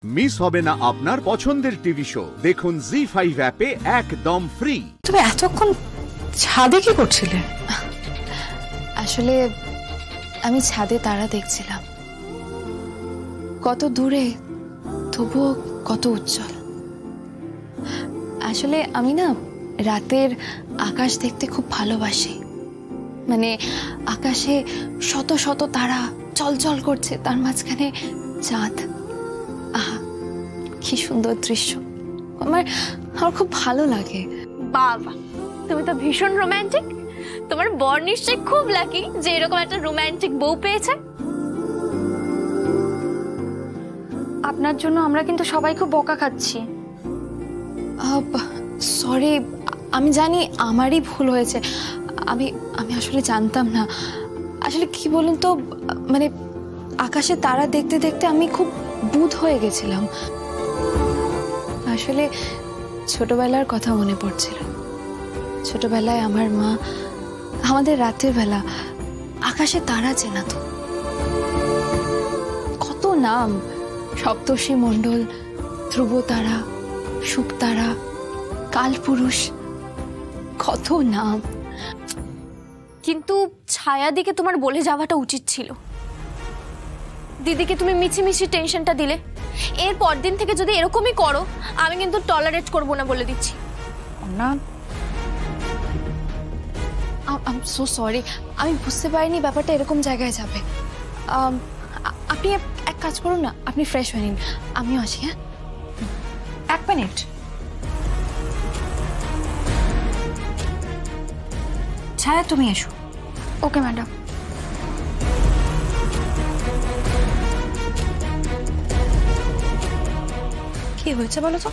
Miss হবে না আপনার পছন্দের টিভি শো। দেখুন জি5 অ্যাপে একদম ফ্রি। তুমি এতক্ষণ ছাদে কি করছিলে? আসলে আমি ছাদে তারা দেখছিলাম, কত দূরে তবুও কত উজ্জ্বল। আসলে আমি না রাতের আকাশ দেখতে খুব ভালোবাসি। মানে আকাশে শত শত তারা চলচল করছে, তার মাঝখানে চাঁদ। আহা, কি সুন্দর দৃশ্য। আমার খুব ভালো লাগে। বাবা, তুমি তো ভীষণ রোমান্টিক। তোমার বর নিশ্চয়ই খুব লাকি যে এরকম একটা রোমান্টিক বউ পেয়েছে। আপনার জন্য আমরা কিন্তু সবাই খুব বকা খাচ্ছি। সরি, আমি জানি আমারই ভুল হয়েছে। আমি আমি আসলে জানতাম না। আসলে কি বলুন তো, মানে আকাশে তারা দেখতে দেখতে আমি খুব বুঁদ হয়ে গেছিলাম। আসলে ছোটবেলার কথা মনে পড়ছিল। ছোটবেলায় আমার মা আমাদের রাতের বেলা আকাশে তারা চেনাতো। কত নাম, সপ্তর্ষি মণ্ডল, ধ্রুব তারা, শুকতারা, কালপুরুষ, কত নাম। কিন্তু ছায়াদিকে তোমার বলে যাওয়াটা উচিত ছিল। দিদিকে তুমি মিছিমিছি টেনশনটা দিলে। এর পরদিন থেকে যদি এরকমই করো, আমি কিন্তু টলারেট করব না বলে দিচ্ছি। না, আই এম সো সরি। আমি বুঝতে পারিনি ব্যাপারটা এরকম জায়গায় যাবে। আপনি এক কাজ করুন না, আপনি ফ্রেশ হয়ে নিন, আমিও আসি। হ্যাঁ, 1 মিনিট। ছায়া, তুমি এসো। Okay madam. কি হয়েছে বলো তো?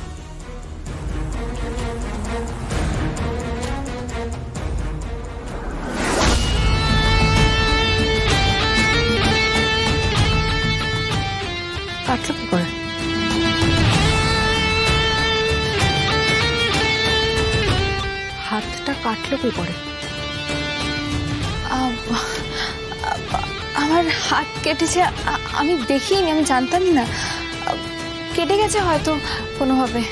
কাটলো কি করে? হাতটা কাটলো কি করে? আমার হাত কেটেছে। আমি দেখিনি, আমি জানতামই না। কেটে গেছে হয়তো কোনোভাবে।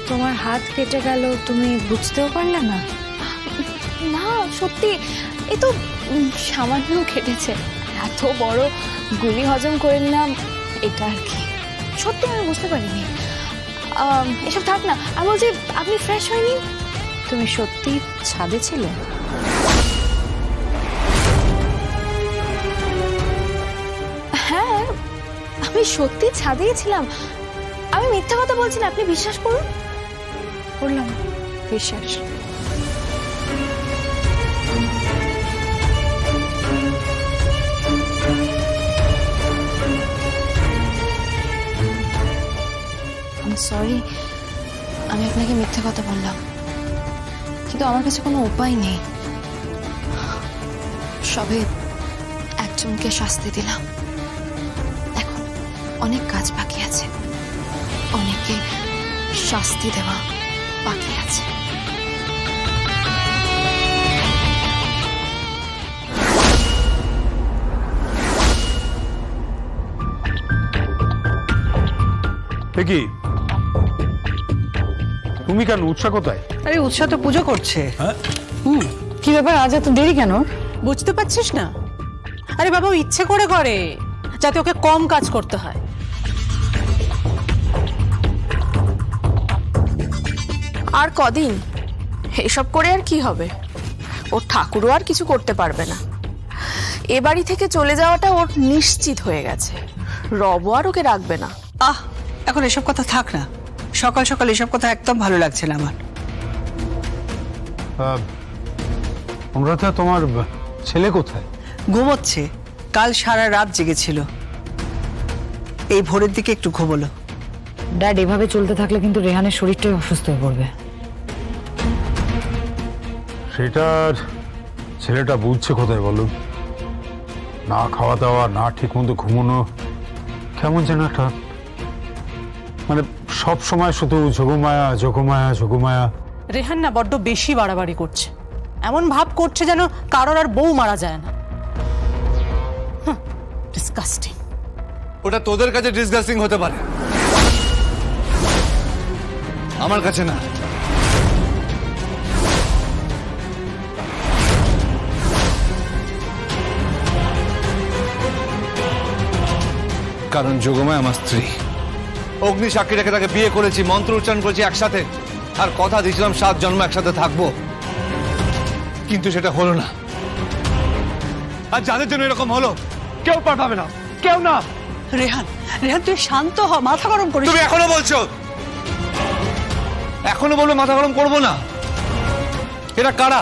তোমার হাত কেটে গেল, তুমি বুঝতেও পারলে না? না, সত্যি এ তো সামান্য কেটেছে। এত বড় গুলি হজম করে নিলাম, এটা আর কি। সত্যি আমি বুঝতে পারিনি। এসব থাক না, আমি বলছি আপনি ফ্রেশ হয়নি। তুমি সত্যি ছাদে ছিলে? হ্যাঁ, আমি সত্যি ছাদেই ছিলাম। আমি মিথ্যা কথা বলছি না, আপনি বিশ্বাস করুন। করলাম বিশ্বাস। সরি, আমি আপনাকে মিথ্যা কথা বললাম, কিন্তু আমার কাছে কোনো উপায় নেই। সবে একজনকে শাস্তি দিলাম, এখন অনেক কাজ বাকি আছে, অনেককে শাস্তি দেওয়া বাকি আছে। কি তুমি কেন? উৎসাহ কোথায়? আরে উৎসাহ তো পুজো করছে। কি ব্যাপার, আজ এত দেরি কেন? বুঝতে পারছিস না? আরে বাবা, ও ইচ্ছে করে করে যাতে ওকে কম কাজ করতে হয়। আর কদিন এসব করে আর কি হবে? ওর ঠাকুরও আর কিছু করতে পারবে না। এ বাড়ি থেকে চলে যাওয়াটা ওর নিশ্চিত হয়ে গেছে। রব আর ওকে রাখবে না। এখন এসব কথা থাক না। সকাল সকাল এসব কথা একদম ভালো লাগছে না আমার। অনুরাধা, তোমার ছেলে কোথায়? ঘুমোচ্ছে। কাল সারা রাত জেগেছিল, এই ভোরের দিকে একটু ঘুমোলো। ড্যাড, এভাবে চলতে থাকলে কিন্তু রেহানের শরীরটাই অসুস্থ হয়ে পড়বে। সেটার ছেলেটা বুঝছে কোথায় বলো? না খাওয়া দাওয়া, না ঠিক মতো ঘুমোনো, কেমন যেন একটা, মানে সব সময় শুধু যোগমায়া যোগমায়া যোগমায়া। রেহান না বড্ড বেশি বাড়াবাড়ি করছে। এমন ভাব করছে যেন কারোর আর বউ মারা যায় না। ডিসকাস্টিং। ওটা তোদের কাছে ডিসকাস্টিং হতে পারে, আমার কাছে না। কারণ যোগমায়া আমার স্ত্রী। অগ্নি সাক্ষী রেখে তাকে বিয়ে করেছি, মন্ত্র উচ্চারণ করেছি একসাথে, আর কথা দিয়েছিলাম 7 জন্ম একসাথে থাকবো, কিন্তু সেটা হলো না। আর যাদের জন্য এরকম হলো কেউ পাঠাবে না, কেউ না। রেহান, রেহান তুই শান্ত হ, মাথা গরম করিস। তুমি এখনো বলছো? এখনো বলবে মাথা গরম করবো না? এরা কারা?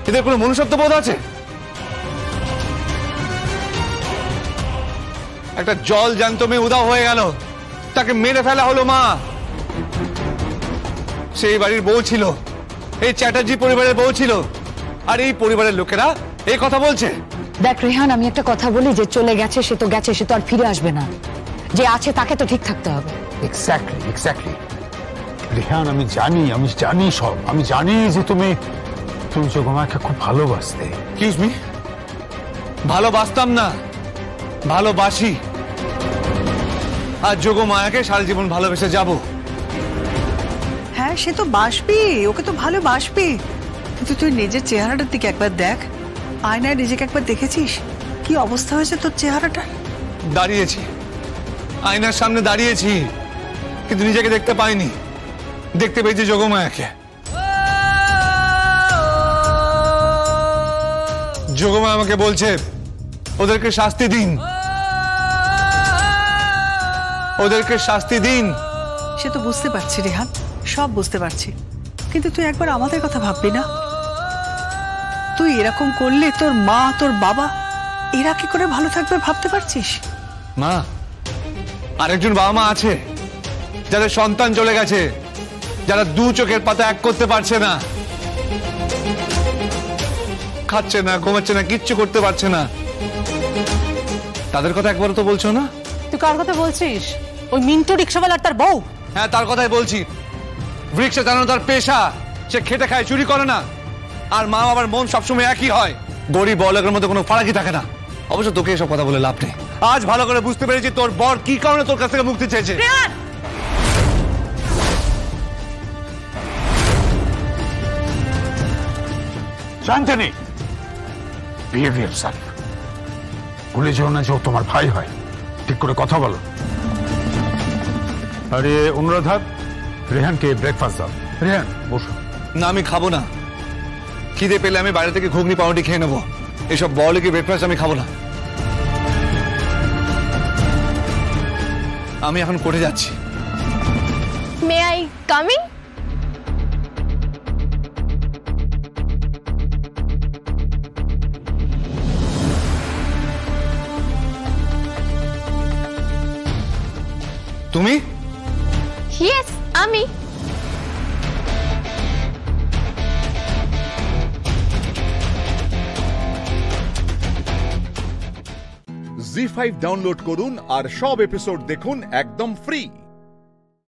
এদের কোনো মনুষ্যত্ব বোধ আছে? একটা জল জ্যান্ত মেয়ে উধাও হয়ে গেল, তাকে মেরে ফেলা হলো মা। সেই বাড়ির বউ ছিল, এই চ্যাটার্জি পরিবারের বউ ছিল, আর এই পরিবারের লোকেরা এই কথা বলছে। দেখ রেহান, আমি একটা কথা বলি, যে চলে গেছে সে তো গেছে, সে তো আর ফিরে আসবে না। যে আছে তাকে তো ঠিক থাকতে হবে। এক্স্যাক্টলি এক্স্যাক্টলি রেহান, আমি জানি সব। আমি জানি যে তুমি যোগমায়াকে খুব ভালোবাসতে। এক্সকিউজ মি, ভালোবাসতাম না, ভালোবাসি। আর যোগমায়াকে সারা জীবন ভালোবেসে যাব। হ্যাঁ, সে তো বাসবি, ওকে তো ভালোবাসবি, কিন্তু তুই নিজের চেহারাটার দিকে একবার দেখ। আয়নায় নিজেকে একবার দেখেছিস কি অবস্থা হয়েছে তোর চেহারাটা? দাঁড়িয়েছি, আয়নার সামনে দাঁড়িয়েছি, কিন্তু নিজেকে দেখতে পাইনি। দেখতে পেয়েছি যোগমায়াকে। যোগমায়া আমাকে বলছে ওদেরকে শাস্তি দিন, ওদেরকে শাস্তি দিন। সে তো বুঝতে পারছি রেহান, সব বুঝতে পারছি, কিন্তু তুই একবার আমাদের কথা ভাববি না? তুই এরকম করলে তোর মা, তোর বাবা, এরা কি করে ভালো থাকবে ভাবতে পারছিস? মা, আরেকজন বাবা মা আছে যাদের সন্তান চলে গেছে, যারা 2 চোখের পাতা এক করতে পারছে না, খাচ্ছে না, ঘুমাচ্ছে না, কিচ্ছু করতে পারছে না। তাদের কথা একবারও তো বলছো না। তুই কার কথা বলছিস? ওই মিন্টু রিক্সাওয়ালা তার বউ? হ্যাঁ, তার কথাই বলছি। রিক্সা চালানো তার পেশা, সে খেটে খায়, চুরি করে না। আর মা বাবার মন সবসময় একই হয়, গরিব বড়লোকের মধ্যে কোনো ফারাকই থাকে না। অবশ্য তোকে এসব কথা বলে লাভ নেই। আজ ভালো করে বুঝতে পেরেছি তোর বর কি কারণে তোর কাছ থেকে মুক্তি চেয়েছে। শান্তনি, বিহেভ ইয়োরসেলফ। ভুলে যেও না যে ও তোমার ভাই হয়। ঠিক করে কথা বলো। আরে অনুরাধা, রেহানকে ব্রেকফাস্ট দাও। রেহান বসো। না, আমি খাবো না। খিদে পেলে আমি বাইরে থেকে ঘুগনি পাউরুটি খেয়ে নেবো। এসব বড়লোকি ব্রেকফাস্ট আমি খাবো না। আমি এখন কোর্টে যাচ্ছি। May I coming? তুমি? ইয়েস, আমি। জি5 ডাউনলোড করুন আর সব এপিসোড দেখুন একদম ফ্রি।